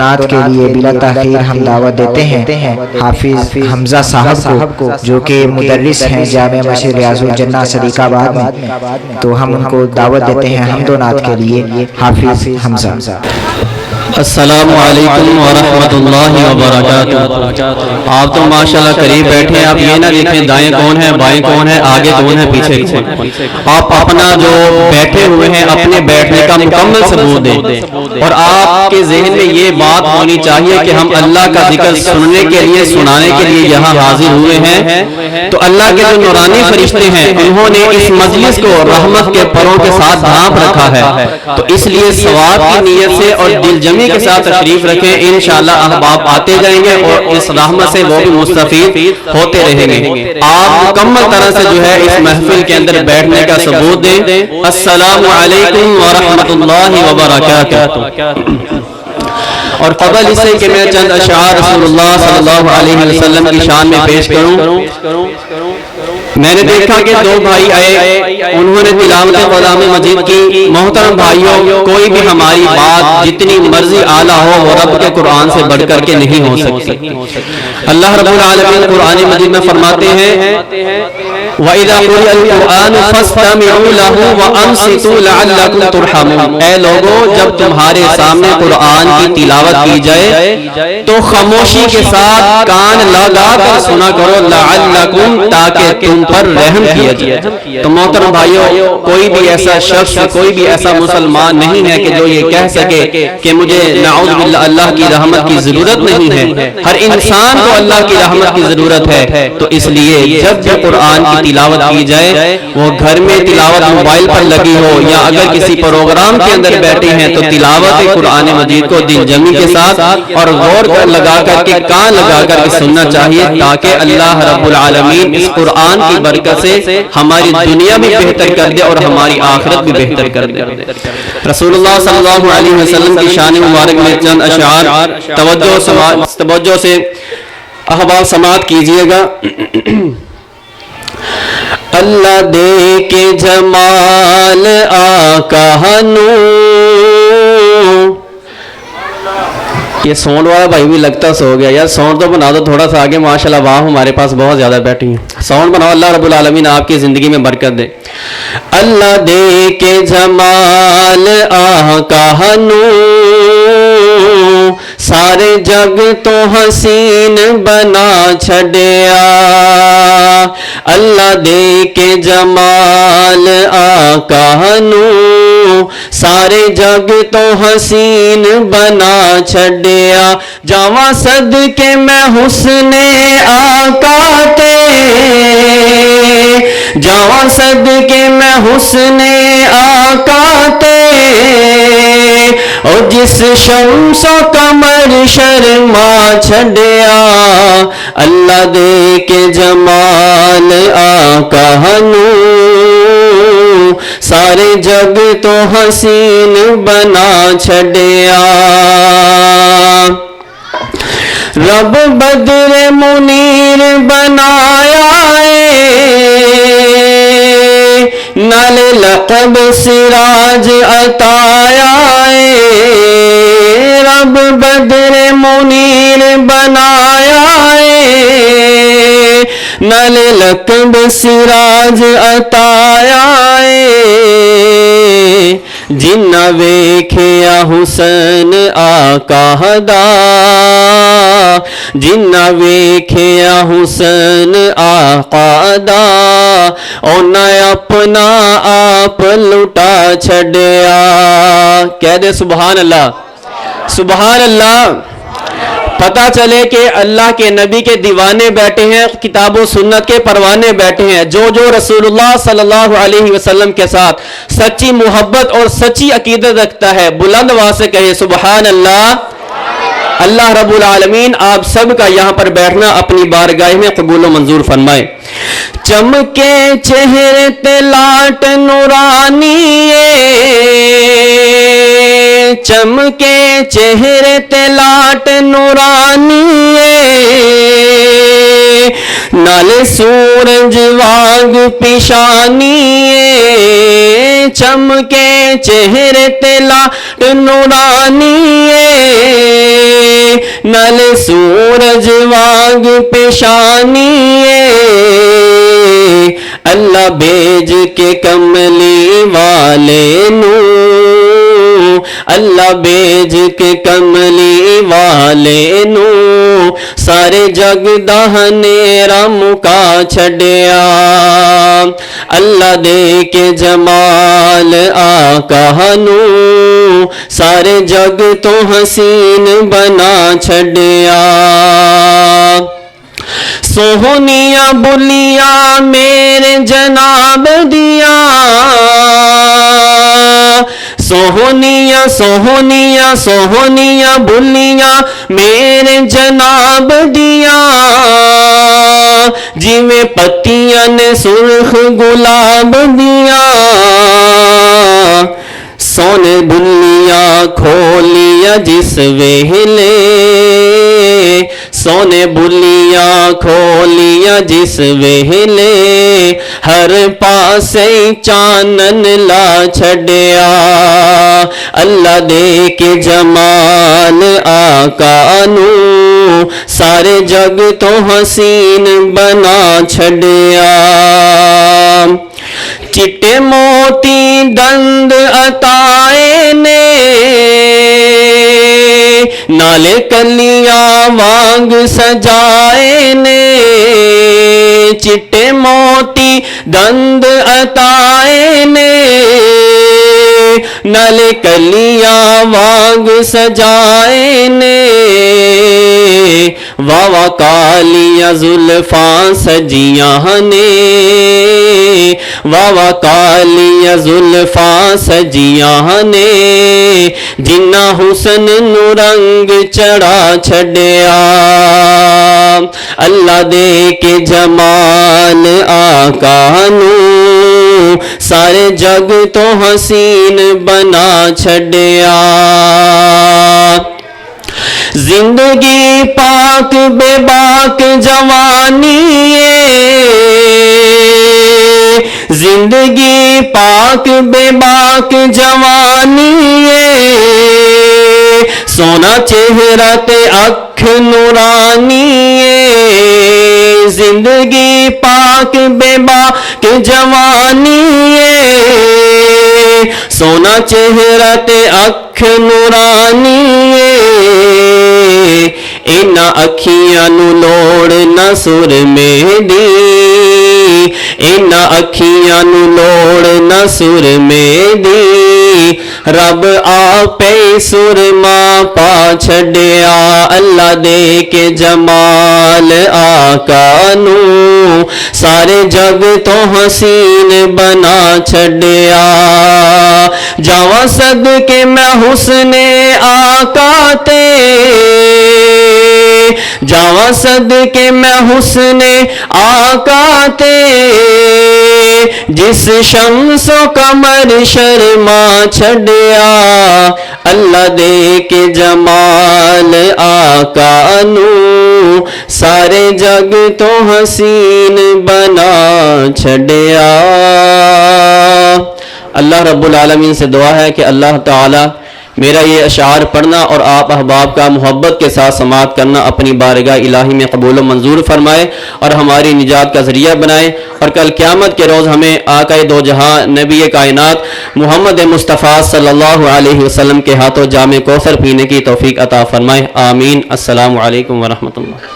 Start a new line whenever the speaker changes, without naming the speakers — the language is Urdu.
نعت کے لیے بلا تاخیر ہم دعوت دیتے ہیں حافظ حمزہ صاحب کو، جو کہ مدرس ہیں جامعہ مسجد ریاض الجنہ صدیق آباد میں، تو ہم ان کو دعوت دیتے ہیں حمد و نعت کے لیے حافظ حمزہ۔
السلام علیکم ورحمۃ اللہ وبرکاتہ۔ آپ تو ماشاءاللہ قریب بیٹھے ہیں، آپ یہ نہ دیکھیں دائیں کون ہے بائیں کون ہے آگے کون ہے پیچھے کون ہے، آپ اپنا جو بیٹھے ہوئے ہیں اپنے بیٹھنے کا مکمل ثبوت دیں، اور آپ کے ذہن میں یہ بات ہونی چاہیے کہ ہم اللہ کا ذکر سننے کے لیے سنانے کے لیے یہاں حاضر ہوئے ہیں، تو اللہ کے جو نورانی فرشتے ہیں انہوں نے اس مجلس کو رحمت کے پروں کے ساتھ ڈھانپ رکھا ہے، تو اس لیے ثواب کی نیت سے اور دل جمی کے ساتھ تشریف رکھیں، انشاءاللہ احباب آتے جائیں گے اور اس رحمت سے وہ بھی مستفید ہوتے رہیں گے۔ آپ مکمل طرح سے جو ہے اس محفل کے اندر بیٹھنے کا ثبوت دیں۔ السلام علیکم ورحمۃ اللہ وبرکاتہ۔ اور قبل اس سے کہ میں چند اشعار رسول اللہ صلی اللہ علیہ وسلم کی شان میں پیش کروں، میں نے دیکھا کہ دو بھائی آئے، انہوں نے تلاوت کلام مجید کی۔ محترم بھائیوں، کوئی بھی ہماری بات جتنی مرضی اعلیٰ ہو وہ رب کے قرآن سے بڑھ کر کے نہیں ہو سکتی۔ اللہ رب العالمین قرآن مجید میں فرماتے ہیں وَإِذَا قُرِئَ الْقُرْآنُ فَاسْتَمِعُوا لَهُ وَأَنصِتُوا لَعَلَّكُمْ تُرْحَمُونَ۔ اے لوگو، جب تمہارے سامنے قرآن کی تلاوت کی جائے تو خاموشی کے ساتھ کان لگا کر سنا کرو، لعلکم، تاکہ تم پر رحم کیا جائے۔ تو محترم بھائیوں، کوئی بھی ایسا شخص، کوئی بھی ایسا مسلمان نہیں ہے کہ جو یہ کہہ سکے کہ مجھے نعوذ باللہ اللہ کی رحمت کی ضرورت نہیں ہے۔ ہر انسان کو اللہ کی رحمت کی ضرورت ہے، تو اس لیے جب بھی قرآن کی تلاوت کی جائے، وہ گھر میں تلاوت موبائل پر لگی ہو یا اگر کسی پروگرام کے اندر بیٹھے ہیں تو تلاوت قرآن مجید کو دل جمی کے ساتھ اور غور کر لگا کر کے کان لگا کر کے سننا چاہیے، تاکہ اللہ رب العالمین اس قرآن کی برکت سے ہماری دنیا بھی بہتر کر دے اور ہماری آخرت بھی بہتر کر دے۔ رسول اللہ صلی اللہ علیہ وسلم کی شان مبارک میں چند اشعار توجہ سے احباب سماعت کیجئے گا۔ اللہ دے کے جمال آقا نور، یہ ساؤنڈ والا بھائی بھی لگتا سو گیا یار، ساؤنڈ تو بنا دو تھوڑا سا آگے، ماشاءاللہ واہ ہمارے پاس بہت زیادہ بیٹھی ہیں، ساؤنڈ بناؤ، اللہ رب العالمین آپ کی زندگی میں برکت دے۔ اللہ دے کے جمال آقا نور، سارے جگ تو حسین بنا چھڑیا، اللہ دے کے جمال آقا نور، سارے جگ تو حسین بنا چھڑیا، جاواں صدقے میں حسن آقا تے، جاواں صدقے میں حسن آقا تے، اور جس شمس و قمر شرما چھڑیا، اللہ دے کے جمال آقا نور، سارے جگ تو حسین بنا چھڑیا۔ رب بدر منیر بنایا نال لقب سراج عطایا، رب بدر منیر بنایا نال لقب سراج عطایا، جنہ ویکھیا حسن آقا دا، جنہ ویکھیا حسن آقا دا، انہیں اپنا آپ لٹا چھڑیا۔ کہہ دے سبحان اللہ، سبحان اللہ۔ پتہ چلے کہ اللہ کے نبی کے دیوانے بیٹھے ہیں، کتاب و سنت کے پروانے بیٹھے ہیں، جو رسول اللہ صلی اللہ علیہ وسلم کے ساتھ سچی محبت اور سچی عقیدت رکھتا ہے، بلند آواز سے کہے سبحان اللہ۔ اللہ رب العالمین آپ سب کا یہاں پر بیٹھنا اپنی بارگاہ میں قبول و منظور فرمائے۔ چمکے چہرے تے لاٹ نورانی، چمکے چہرے تے لاٹ نورانی، نالے سورج واگ پیشانی، چمکے چہرے تے لاٹ نورانی، نل سورج واگ پیشانی اللہ بھیج کے کملی والے نو اللہ بھیج کے کملی والے نو سارے جگ دا ہنیرا مکا چھڈیا اللہ دے کے جمال آقا نو سارے جگ تو حسین بنا چھڈیا سوہنیاں بلیاں میرے جناب دیا سوہنیاں سوہنیاں سوہنیاں بلیاں میرے جناب دیا جی میں پتیاں نے سرخ گلاب دیا سونے بلیاں کھولیا جس ویلے سونے بلیاں کھولیا جس ویلے ہر پاسے چانن لا چھڈیا اللہ دے کے جمال آقا نو سارے جگ تو حسین بنا چھڈیا چٹے موتی دند عطائے نے نالے کلیاں وانگ سجائے نے چٹے موتی دند عطائے نے نالے کلیاں وانگ سجائے نے واوا کالیاں زلفاں سجیاں نے واوا کالیاں زلفاں سجیاں نے جنہ حسن نو رنگ چڑھا چھڈیا اللہ دے کے جمال آقا نو سارے جگ تو حسین بنا چھڈیا زندگی پاک بے باک جوانی زندگی پاک بے باک جوانی سونا چہرہ تے اکھ نورانی زندگی پاک بے باک جوانی سونا چہرہ تے اکھ نورانی اینا اکھیاں نو لوڑ نہ سر میں دی اینا اکھیاں نو لوڑ نہ سر میں دی رب آپے سرما پا چھڈیا اللہ دے کے جمال آقا نو سارے جگ تو حسین بنا چھڈیا جاواں صدقے میں حسن آقا تے جاواں صدقے میں حسن آقا تے جس شمس و قمر شرما چھڈیا اللہ دے کے جمال آقا نو سارے جگ تو حسین بنا چھڈیا اللہ رب العالمین سے دعا ہے کہ اللہ تعالی میرا یہ اشعار پڑھنا اور آپ احباب کا محبت کے ساتھ سماعت کرنا اپنی بارگاہ الہی میں قبول و منظور فرمائے اور ہماری نجات کا ذریعہ بنائے اور کل قیامت کے روز ہمیں آقا دو جہاں نبی کائنات محمد مصطفیٰ صلی اللہ علیہ وسلم کے ہاتھوں جام کوثر پینے کی توفیق عطا فرمائے آمین۔ السلام علیکم ورحمۃ اللہ۔